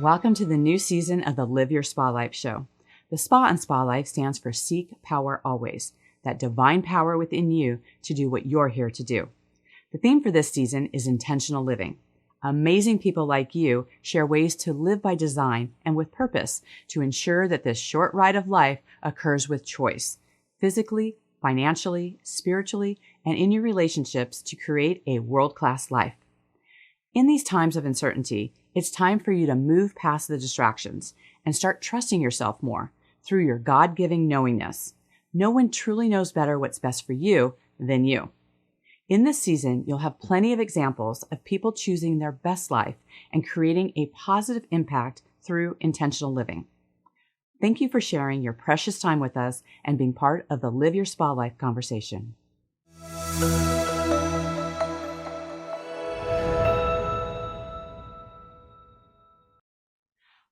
Welcome to the new season of the Live Your Spa Life show. The SPA in Spa Life stands for Seek Power Always, that divine power within you to do what you're here to do. The theme for this season is intentional living. Amazing people like you share ways to live by design and with purpose to ensure that this short ride of life occurs with choice, physically, financially, spiritually, and in your relationships to create a world-class life. In these times of uncertainty, it's time for you to move past the distractions and start trusting yourself more through your God-giving knowingness. No one truly knows better what's best for you than you. In this season, you'll have plenty of examples of people choosing their best life and creating a positive impact through intentional living. Thank you for sharing your precious time with us and being part of the Live Your Spa Life conversation.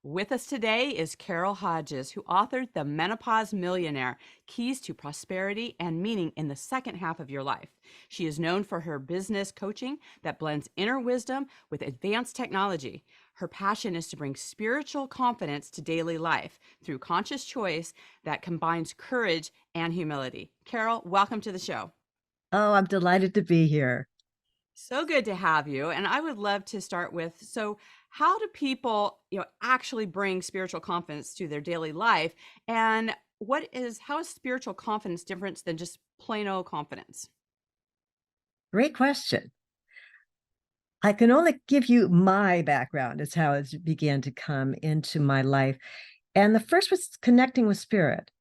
With us today is Carol Hodges, who authored The Menopause Millionaire, Keys to Prosperity and Meaning in the Second Half of Your Life. She is known for her business coaching that blends inner wisdom with advanced technology. Her passion is to bring spiritual confidence to daily life through conscious choice that combines courage and humility. Carol, welcome to the show. Oh, I'm delighted to be here. So good to have you. And I would love to start with, so how do people, actually bring spiritual confidence to their daily life? And how is spiritual confidence different than just plain old confidence? Great question. I can only give you my background. It's how it began to come into my life. And the first was connecting with spirit.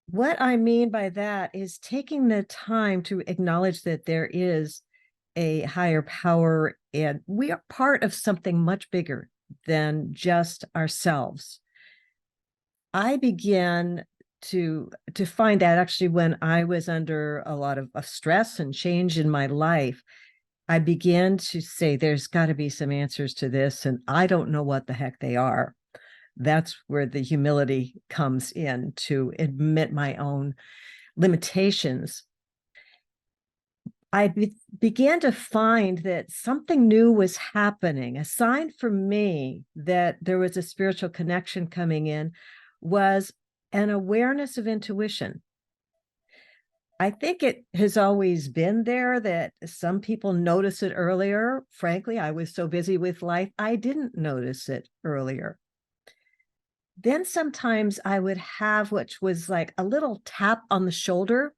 What I mean by that is taking the time to acknowledge that there is a higher power and we are part of something much bigger than just ourselves. I began to find that actually when I was under a lot of stress and change in my life. I began to say, there's got to be some answers to this, and I don't know what the heck they are. That's where the humility comes in, to admit my own limitations. I began to find that something new was happening. A sign for me that there was a spiritual connection coming in was an awareness of intuition. I think it has always been there, that some people notice it earlier. Frankly, I was so busy with life, I didn't notice it earlier. Then sometimes I would have which was like a little tap on the shoulder.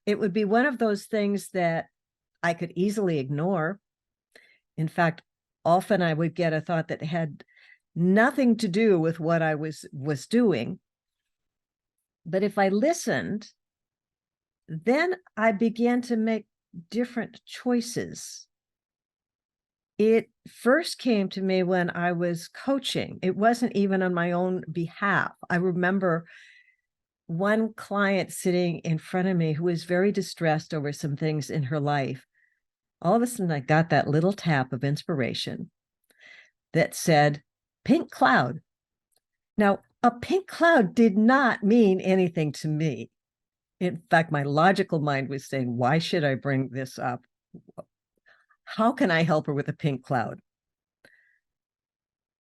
It would be one of those things that I could easily ignore. In fact, often I would get a thought that had nothing to do with what I was doing. But if I listened, then I began to make different choices. It first came to me when I was coaching. It wasn't even on my own behalf. I remember one client sitting in front of me who was very distressed over some things in her life. All of a sudden, I got that little tap of inspiration that said, pink cloud. Now, a pink cloud did not mean anything to me. In fact, my logical mind was saying, why should I bring this up? How can I help her with a pink cloud?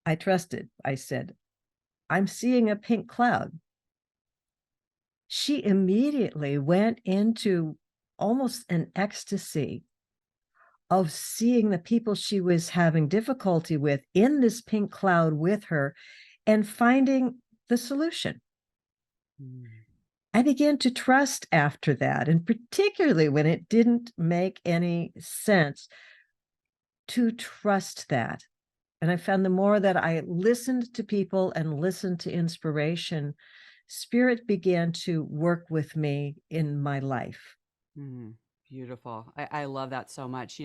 I trusted. I said, I'm seeing a pink cloud. She immediately went into almost an ecstasy of seeing the people she was having difficulty with in this pink cloud with her and finding the solution. I began to trust after that, and particularly when it didn't make any sense, to trust that. And I found the more that I listened to people and listened to inspiration, spirit began to work with me in my life. Beautiful. I love that so much.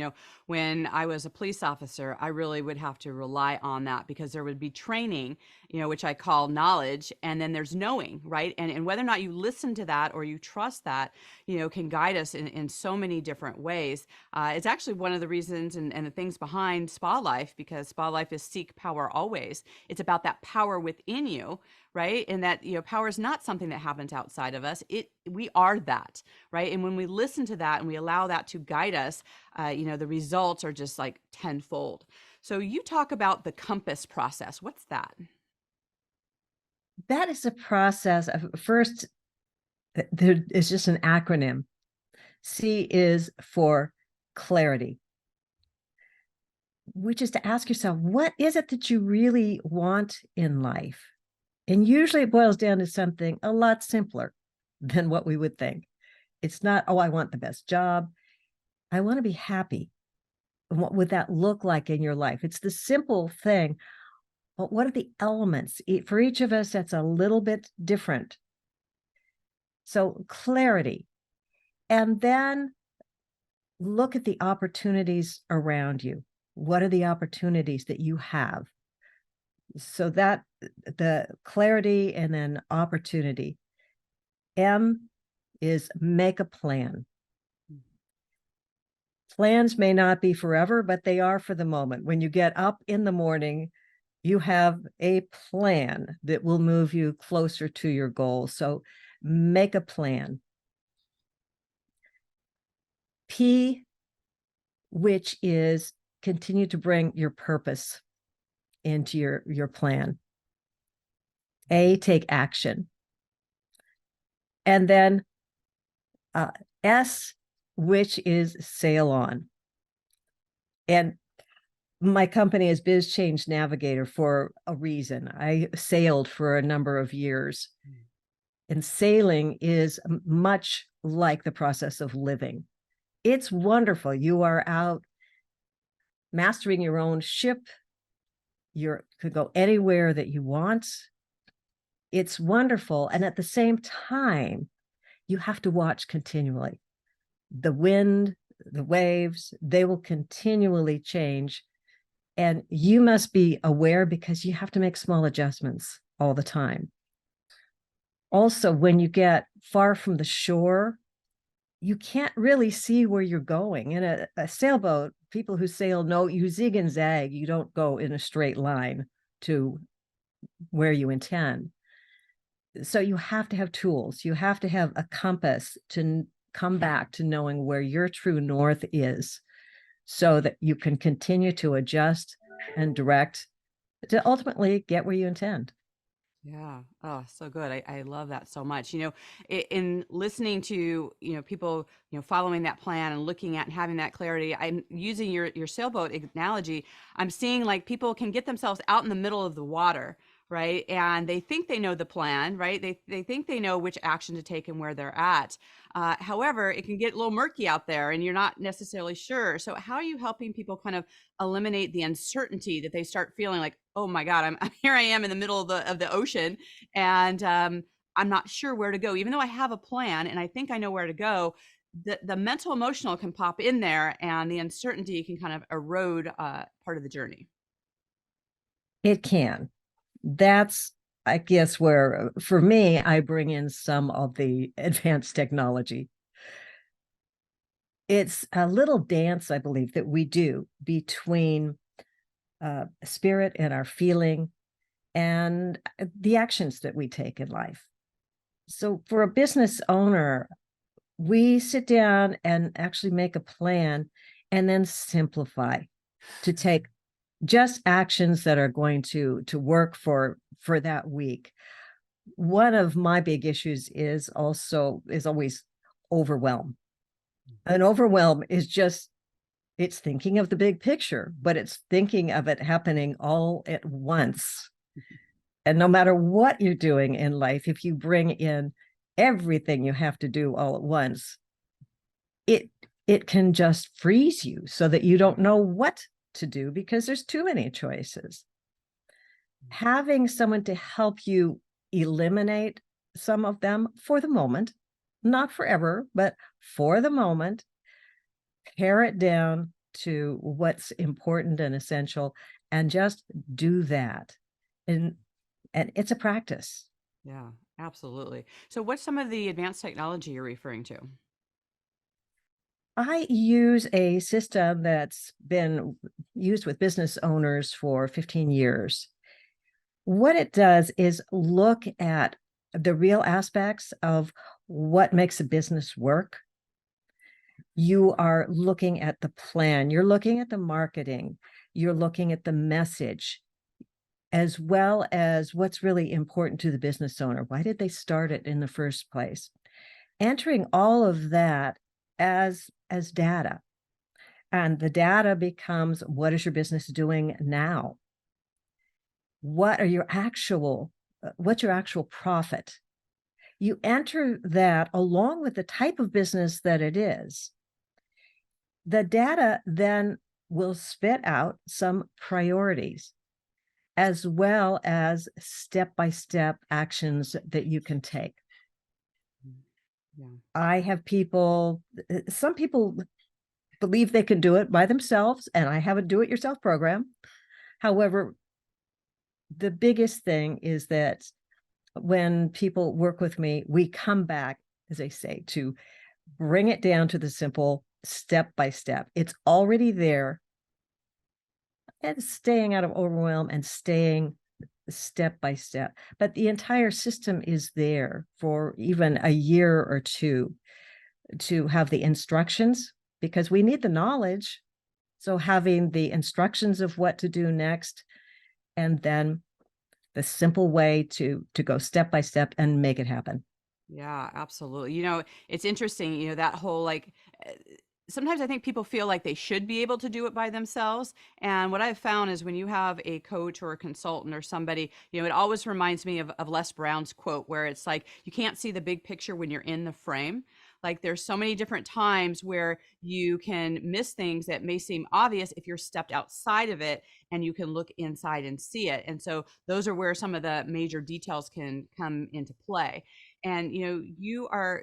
When I was a police officer, I really would have to rely on that because there would be training, which I call knowledge, and then there's knowing, right? And whether or not you listen to that or you trust that, can guide us in so many different ways. It's actually one of the reasons and the things behind Spa Life, because Spa Life is Seek Power Always. It's about that power within you, right? And that, power is not something that happens outside of us. We are that, right? And when we listen to that and we allow that to guide us, the results are just like tenfold. So you talk about the compass process. What's that? That is a process of first, there is just an acronym. C is for clarity, which is to ask yourself, what is it that you really want in life? And usually it boils down to something a lot simpler than what we would think. It's not, oh, I want the best job. I want to be happy. And what would that look like in your life? It's the simple thing. But what are the elements? For each of us, that's a little bit different. So clarity. And then look at the opportunities around you. What are the opportunities that you have? So that the clarity and then opportunity. M is make a plan. Plans may not be forever, but they are for the moment. When you get up in the morning, you have a plan that will move you closer to your goal. So make a plan. P, which is continue to bring your purpose into your plan. A, take action. And then S, which is sail on. And my company is Biz Change Navigator for a reason. I sailed for a number of years. And sailing is much like the process of living. It's wonderful. You are out mastering your own ship. You could go anywhere that you want. It's wonderful. And at the same time, you have to watch continually. The wind, the waves, they will continually change. And you must be aware because you have to make small adjustments all the time. Also, when you get far from the shore, you can't really see where you're going. In a sailboat, people who sail know you zig and zag. You don't go in a straight line to where you intend. So you have to have tools. You have to have a compass to come back to knowing where your true north is so that you can continue to adjust and direct to ultimately get where you intend. Yeah. Oh, so good. I love that so much. In listening to, people, following that plan and looking at and having that clarity, I'm using your sailboat analogy. I'm seeing like people can get themselves out in the middle of the water, right? And they think they know the plan, right? They think they know which action to take and where they're at. However, it can get a little murky out there and you're not necessarily sure. So how are you helping people kind of eliminate the uncertainty that they start feeling like, oh my God, I'm here I am in the middle of the ocean and I'm not sure where to go, even though I have a plan and I think I know where to go. The mental emotional can pop in there and the uncertainty can kind of erode part of the journey. It can. That's, I guess, where for me, I bring in some of the advanced technology. It's a little dance, I believe, that we do between spirit and our feeling and the actions that we take in life. So for a business owner, we sit down and actually make a plan and then simplify to take just actions that are going to work for that week. One of my big issues is always overwhelm. An overwhelm is just, it's thinking of the big picture, but it's thinking of it happening all at once. And no matter what you're doing in life, if you bring in everything you have to do all at once, it can just freeze you so that you don't know what to do because there's too many choices. Having someone to help you eliminate some of them for the moment, not forever, but for the moment, pare it down to what's important and essential and just do that. And it's a practice. Yeah, absolutely. So what's some of the advanced technology you're referring to? I use a system that's been used with business owners for 15 years. What it does is look at the real aspects of what makes a business work You are looking at the plan, you're looking at the marketing, you're looking at the message, as well as what's really important to the business owner. Why did they start it in the first place? Entering all of that as data. And the data becomes, what is your business doing now? What's your actual profit? You enter that along with the type of business that it is. The data then will spit out some priorities, as well as step-by-step actions that you can take. Yeah. I have some people believe they can do it by themselves, and I have a do-it-yourself program. However, the biggest thing is that when people work with me, we come back, as I say, to bring it down to the simple step by step. It's already there, and staying out of overwhelm and staying step by step. But the entire system is there for even a year or two to have the instructions, because we need the knowledge. So having the instructions of what to do next, and then the simple way to go step by step and make it happen. Yeah, absolutely. You know, it's interesting, you know, that whole like, sometimes I think people feel like they should be able to do it by themselves. And what I've found is when you have a coach or a consultant or somebody, you know, it always reminds me of Les Brown's quote, where it's like, you can't see the big picture when you're in the frame. Like there's so many different times where you can miss things that may seem obvious if you're stepped outside of it and you can look inside and see it. And so those are where some of the major details can come into play. And you know,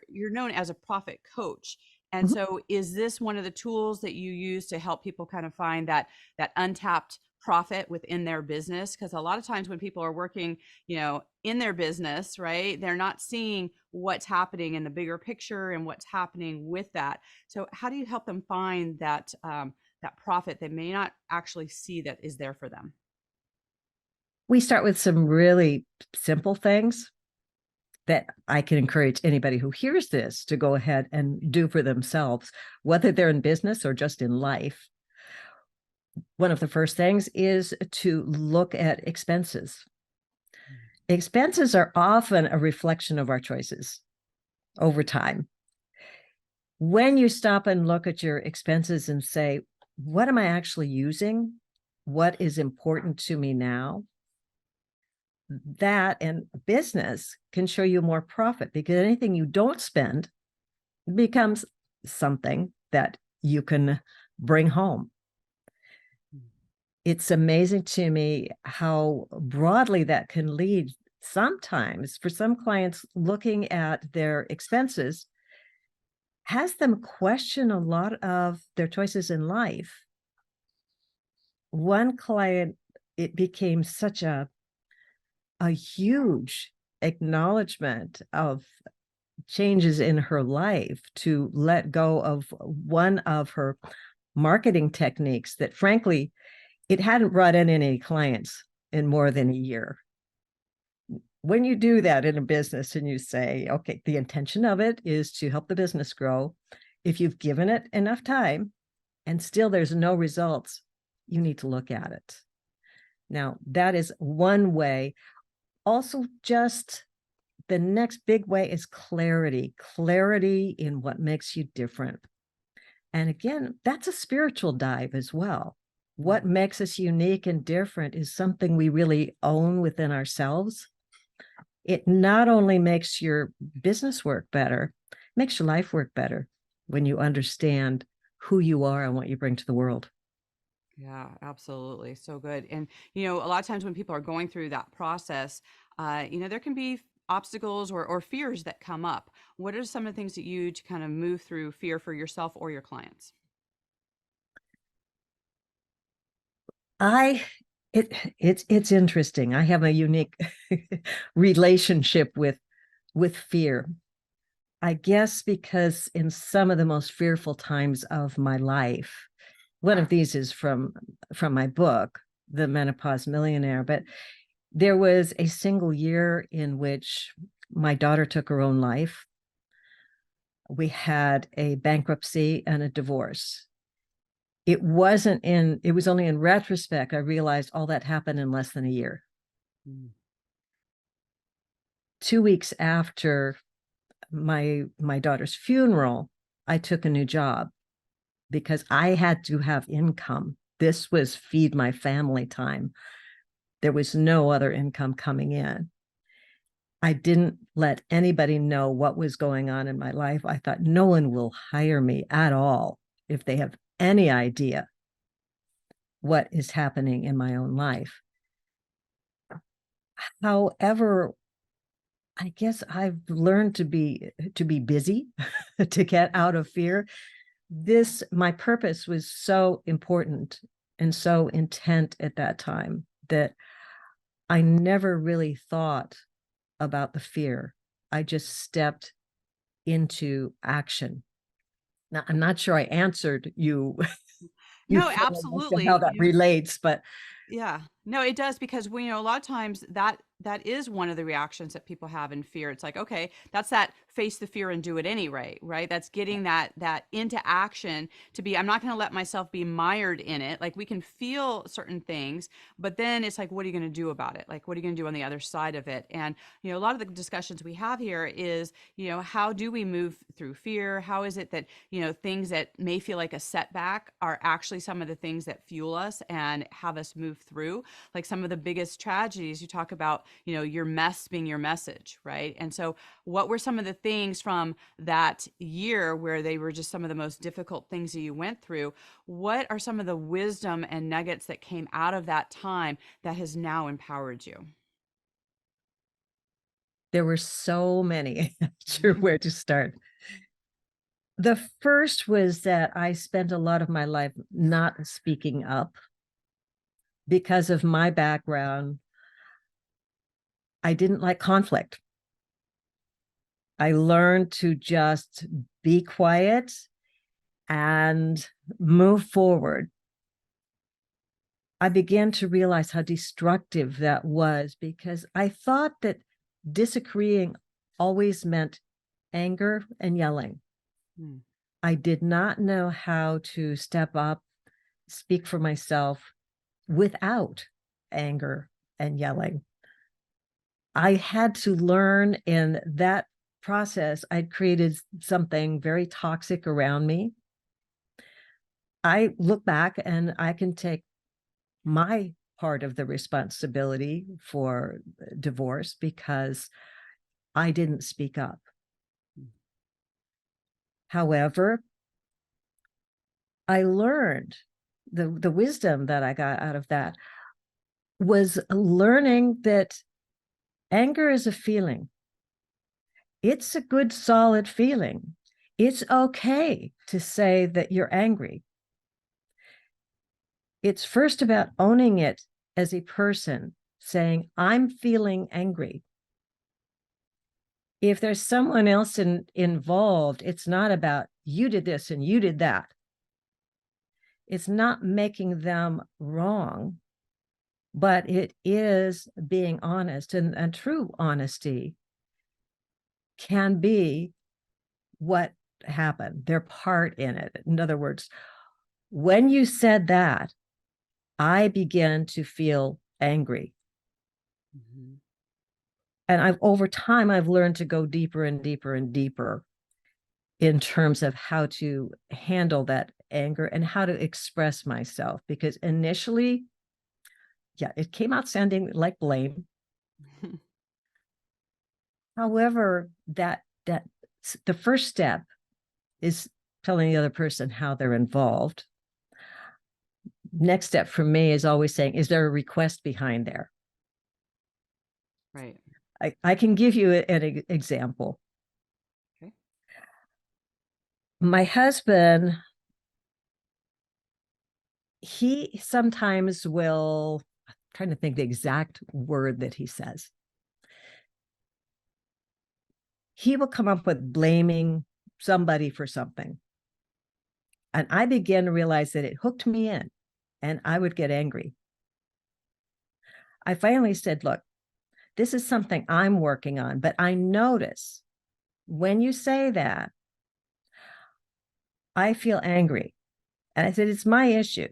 you're known as a profit coach. And Mhm. so is this one of the tools that you use to help people kind of find that untapped profit within their business? Because a lot of times when people are working, you know, in their business, right, they're not seeing what's happening in the bigger picture and what's happening with that. So how do you help them find that profit they may not actually see that is there for them? We start with some really simple things that I can encourage anybody who hears this to go ahead and do for themselves, whether they're in business or just in life. One of the first things is to look at expenses. Expenses are often a reflection of our choices over time. When you stop and look at your expenses and say, what am I actually using? What is important to me now? That and business can show you more profit, because anything you don't spend becomes something that you can bring home. It's amazing to me how broadly that can lead. Sometimes for some clients, looking at their expenses has them question a lot of their choices in life. One client, it became such a huge acknowledgement of changes in her life to let go of one of her marketing techniques that, frankly, it hadn't brought in any clients in more than a year. When you do that in a business and you say, okay, the intention of it is to help the business grow, if you've given it enough time and still there's no results, you need to look at it. Now, that is one way. Also, just the next big way is clarity in what makes you different. And again, that's a spiritual dive as well. What makes us unique and different is something we really own within ourselves. It not only makes your business work better, it makes your life work better when you understand who you are and what you bring to the world. Yeah, absolutely. So good. And, you know, a lot of times when people are going through that process, you know, there can be obstacles or fears that come up. What are some of the things that you do to kind of move through fear for yourself or your clients? It's interesting. I have a unique relationship with fear. I guess because in some of the most fearful times of my life, one of these is from my book, The Menopause Millionaire, but there was a single year in which my daughter took her own life. we had a bankruptcy and a divorce. It was only in retrospect I realized all that happened in less than a year. 2 weeks after my daughter's funeral, I took a new job because I had to have income. This was feed my family time. There was no other income coming in. I didn't let anybody know what was going on in my life. I thought no one will hire me at all if they have any idea what is happening in my own life. However, I guess I've learned to be busy, to get out of fear. My purpose was so important and so intent at that time that I never really thought about the fear. I just stepped into action. Now, I'm not sure I answered you. No, absolutely. How that relates, but yeah, no, it does, because we a lot of times that is one of the reactions that people have in fear. It's like, okay, that's that face the fear and do it anyway, right? That's getting that into action to be, I'm not going to let myself be mired in it. Like, we can feel certain things, but then it's like, what are you going to do about it? Like, what are you going to do on the other side of it? And, a lot of the discussions we have here is, how do we move through fear? How is it that, things that may feel like a setback are actually some of the things that fuel us and have us move through? Like, some of the biggest tragedies, you talk about, your mess being your message, right? And so what were some of the things from that year where they were just some of the most difficult things that you went through? What are some of the wisdom and nuggets that came out of that time that has now empowered you? There were so many. I'm not sure where to start. The first was that I spent a lot of my life not speaking up because of my background. I didn't like conflict. I learned to just be quiet and move forward. I began to realize how destructive that was, because I thought that disagreeing always meant anger and yelling. I did not know how to step up, speak for myself without anger and yelling. I had to learn in that process. I'd created something very toxic around me. I look back and I can take my part of the responsibility for divorce because I didn't speak up. However, I learned the wisdom that I got out of that was learning that anger is a feeling. It's a good, solid feeling. It's okay to say that you're angry. It's first about owning it as a person, saying, I'm feeling angry. If there's someone else involved, it's not about you did this and you did that. It's not making them wrong, but it is being honest, and true honesty can be what happened, their part in it. In other words, when you said that, I began to feel angry. And over time, I've learned to go deeper and deeper and deeper in terms of how to handle that anger and how to express myself. Because initially, it came out sounding like blame. However, that the first step is telling the other person how they're involved. Next step for me is always saying, is there a request behind there? Right. I can give you an example. Okay. My husband, he sometimes will, I'm trying to think the exact word that he says. He will come up with blaming somebody for something. And I began to realize that it hooked me in, and I would get angry. I finally said, look, this is something I'm working on, but I notice when you say that, I feel angry. And I said, it's my issue.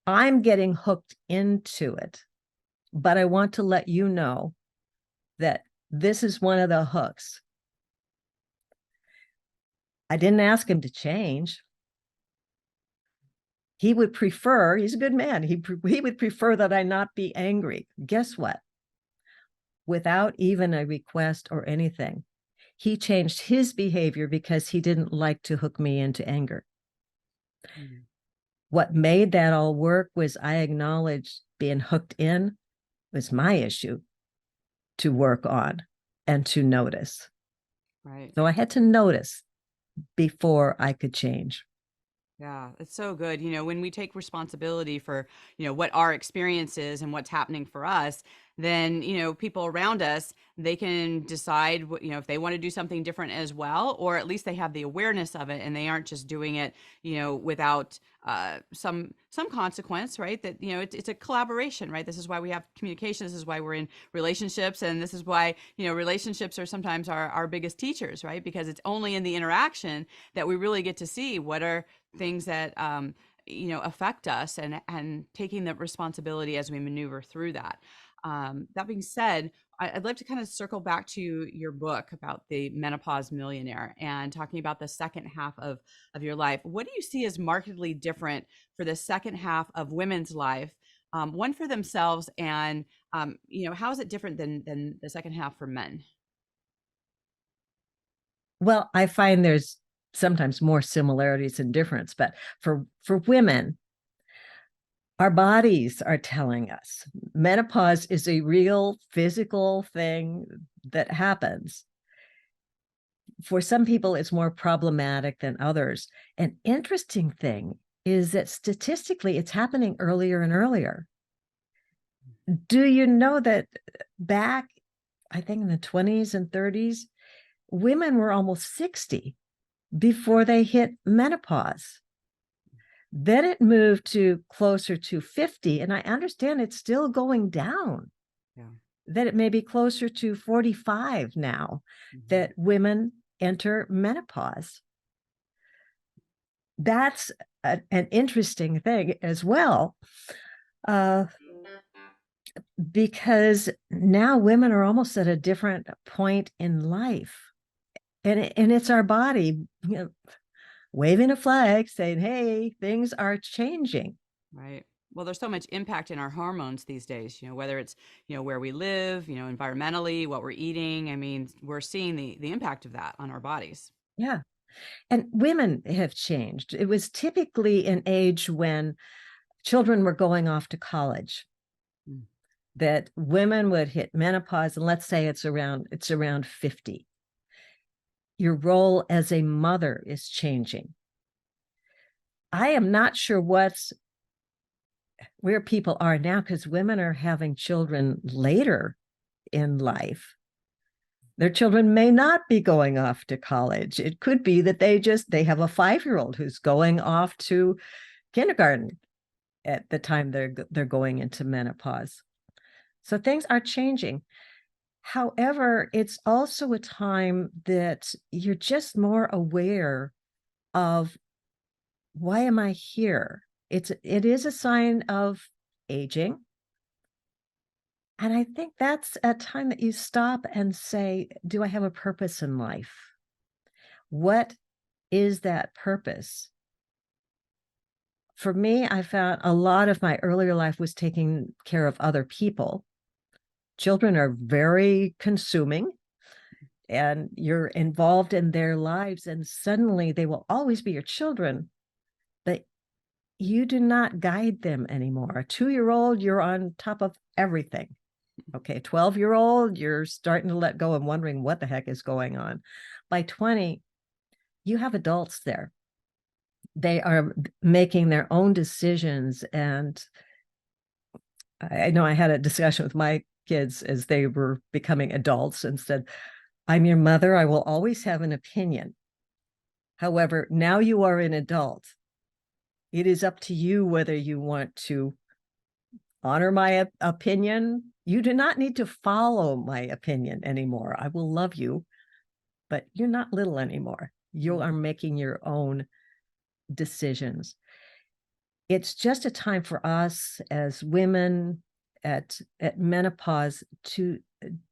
I'm getting hooked into it, but I want to let you know that this is one of the hooks. I didn't ask him to change. He would prefer, he's a good man, he would prefer that I not be angry. Guess what? Without even a request or anything, he changed his behavior because he didn't like to hook me into anger. Mm-hmm. What made that all work was I acknowledged being hooked in was my issue to work on and to notice. Right. So I had to notice before I could change. Yeah, it's so good. When we take responsibility for, what our experience is and what's happening for us, then, people around us, they can decide what, if they want to do something different as well, or at least they have the awareness of it and they aren't just doing it, without some consequence, right? That, it's a collaboration, right? This is why we have communication. This is why we're in relationships. And this is why, relationships are sometimes our biggest teachers, right? Because it's only in the interaction that we really get to see what are things that affect us, and taking the responsibility as we maneuver through that. That being said, I'd like to kind of circle back to your book about the Menopause Millionaire and talking about the second half of your life. What do you see as markedly different for the second half of women's life, one for themselves, and how is it different than the second half for men? Well, I find there's sometimes more similarities and difference, but for women, our bodies are telling us menopause is a real physical thing that happens. For some people, it's more problematic than others. An interesting thing is that statistically, it's happening earlier and earlier. Do you know that back, I think in the 20s and 30s, women were almost 60 before they hit menopause? Then it moved to closer to 50, and I understand it's still going down. Yeah. That it may be closer to 45 now, mm-hmm, that women enter menopause. That's an interesting thing as well, because now women are almost at a different point in life, and it's our body, waving a flag saying, hey, things are changing. Right. Well, there's so much impact in our hormones these days, whether it's, where we live, environmentally, what we're eating. I mean, we're seeing the impact of that on our bodies. Yeah. And women have changed. It was typically an age when children were going off to college, that women would hit menopause, and let's say it's around 50. Your role as a mother is changing. I am not sure where people are now, because women are having children later in life. Their children may not be going off to college. It could be that they have a 5-year-old who's going off to kindergarten at the time they're going into menopause. So things are changing. However, it's also a time that you're just more aware of, why am I here? It is a sign of aging. And I think that's a time that you stop and say, do I have a purpose in life? What is that purpose? For me, I found a lot of my earlier life was taking care of other people. Children are very consuming, and you're involved in their lives, and suddenly they will always be your children, but you do not guide them anymore. A 2-year-old, you're on top of everything. Okay, 12-year-old, you're starting to let go and wondering what the heck is going on. By 20, you have adults there. They are making their own decisions. And I know I had a discussion with my kids as they were becoming adults and said, I'm your mother. I will always have an opinion. However, now you are an adult. It is up to you whether you want to honor my opinion. You do not need to follow my opinion anymore. I will love you, but you're not little anymore. You are making your own decisions. It's just a time for us as women at menopause to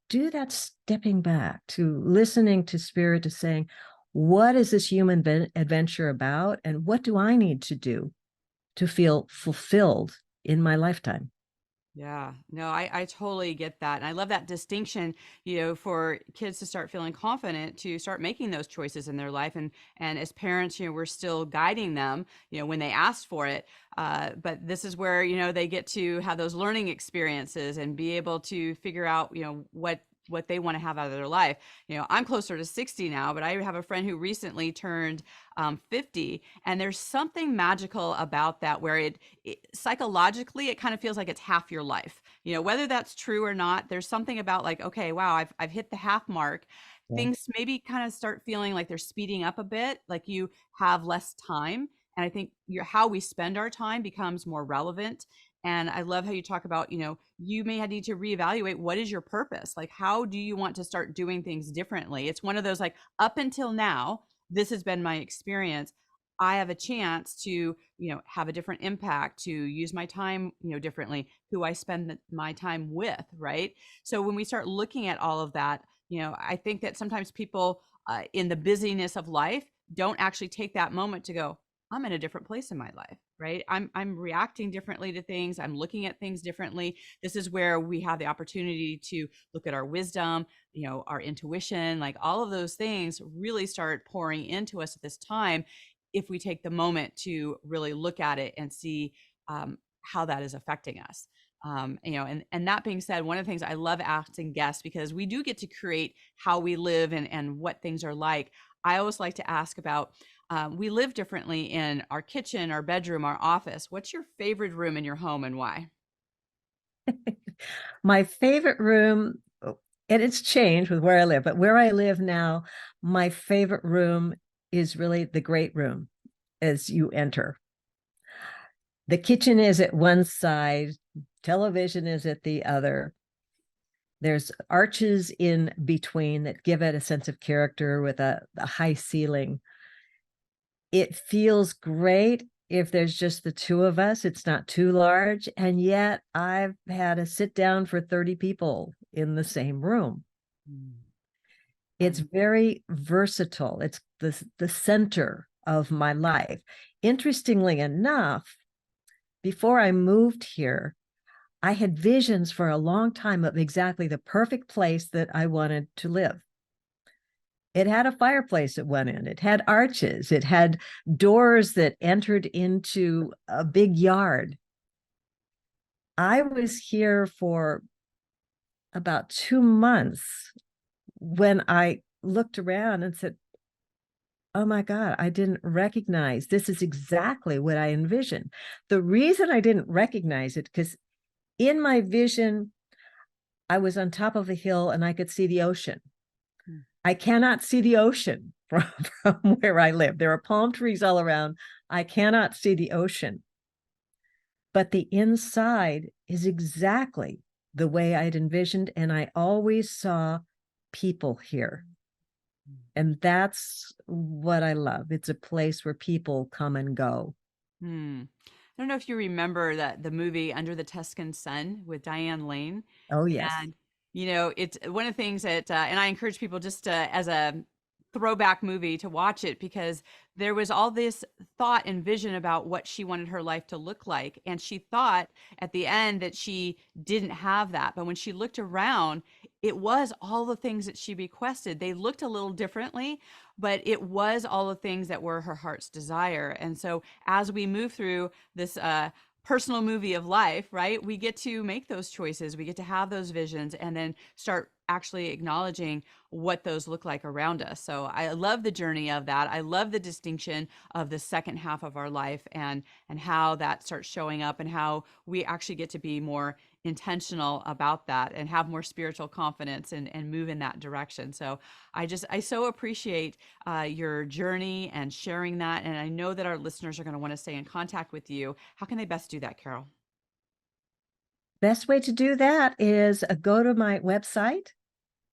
do that stepping back, to listening to spirit, to saying, what is this human adventure about? And what do I need to do to feel fulfilled in my lifetime? Yeah, no, I totally get that. And I love that distinction, for kids to start feeling confident to start making those choices in their life. And as parents, we're still guiding them, when they ask for it. But this is where, they get to have those learning experiences and be able to figure out, what they want to have out of their life. I'm closer to 60 now, but I have a friend who recently turned 50, and there's something magical about that where it psychologically, it kind of feels like it's half your life. Whether that's true or not, there's something about like, okay, wow, I've hit the half mark. Yeah. Things maybe kind of start feeling like they're speeding up a bit, like you have less time. And I think how we spend our time becomes more relevant. And I love how you talk about, you may need to reevaluate what is your purpose? Like, how do you want to start doing things differently? It's one of those like, up until now, this has been my experience. I have a chance to, have a different impact, to use my time, differently, who I spend my time with, right? So when we start looking at all of that, I think that sometimes people in the busyness of life don't actually take that moment to go, I'm in a different place in my life, right? I'm reacting differently to things. I'm looking at things differently. This is where we have the opportunity to look at our wisdom, our intuition, like all of those things really start pouring into us at this time if we take the moment to really look at it and see how that is affecting us. And that being said, one of the things I love asking guests, because we do get to create how we live and what things are like. I always like to ask about, we live differently in our kitchen, our bedroom, our office. What's your favorite room in your home and why? My favorite room, and it's changed with where I live, but where I live now, my favorite room is really the great room as you enter. The kitchen is at one side, television is at the other. There's arches in between that give it a sense of character with a high ceiling. It feels great if there's just the two of us. It's not too large. And yet I've had to sit down for 30 people in the same room. It's very versatile. It's the center of my life. Interestingly enough, before I moved here, I had visions for a long time of exactly the perfect place that I wanted to live. It had a fireplace at one end. It had arches. It had doors that entered into a big yard. I was here for about 2 months when I looked around and said, oh my God, I didn't recognize this is exactly what I envisioned. The reason I didn't recognize it, because in my vision, I was on top of a hill and I could see the ocean. I cannot see the ocean from where I live. There are palm trees all around. I cannot see the ocean. But the inside is exactly the way I'd envisioned. And I always saw people here. And that's what I love. It's a place where people come and go. I don't know if you remember that the movie Under the Tuscan Sun with Diane Lane. Oh, yes. And, it's one of the things that, and I encourage people just as a throwback movie to watch it, because there was all this thought and vision about what she wanted her life to look like. And she thought at the end that she didn't have that. But when she looked around, it was all the things that she requested. They looked a little differently, but it was all the things that were her heart's desire. And so as we move through this, personal movie of life, right? We get to make those choices. We get to have those visions and then start actually acknowledging what those look like around us. So I love the journey of that. I love the distinction of the second half of our life and how that starts showing up and how we actually get to be more intentional about that and have more spiritual confidence and move in that direction. So I so appreciate your journey and sharing that. And I know that our listeners are going to want to stay in contact with you. How can they best do that, Carol? Best way to do that is go to my website,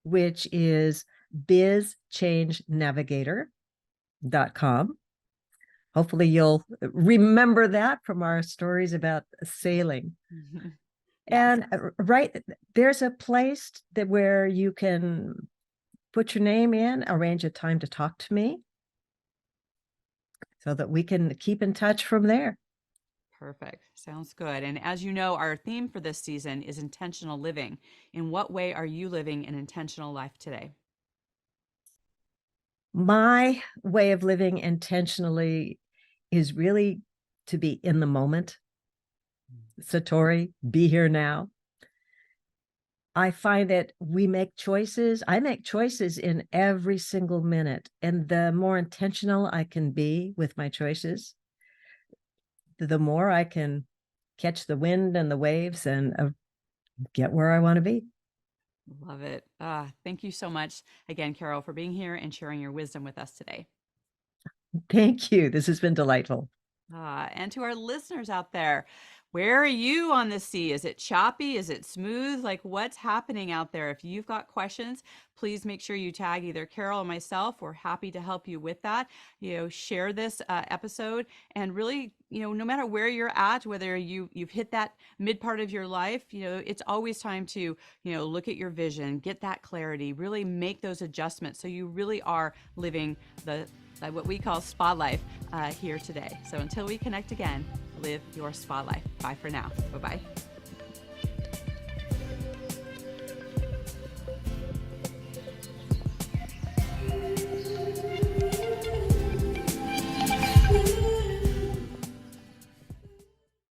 which is Biz Change Navigator. sailing.com. Hopefully you'll remember that from our stories about sailing. Mm-hmm. Yes. And right, there's a place that where you can put your name in, arrange a time to talk to me so that we can keep in touch from there. Perfect. Sounds good. And as you know, our theme for this season is intentional living. In what way are you living an intentional life today? My way of living intentionally is really to be in the moment. Satori, be here now. I find that we make choices. I make choices in every single minute. And the more intentional I can be with my choices, the more I can catch the wind and the waves and get where I want to be. Love it. Thank you so much again, Carol, for being here and sharing your wisdom with us today. Thank you. This has been delightful. And to our listeners out there, where are you on the sea? Is it choppy? Is it smooth? Like, what's happening out there? If you've got questions, please make sure you tag either Carol or myself. We're happy to help you with that. Share this episode, and really, no matter where you're at, whether you've hit that mid part of your life, it's always time to, look at your vision, get that clarity, really make those adjustments so you really are living what we call spa life here today. So until we connect again, live your spa life. Bye for now. Bye-bye.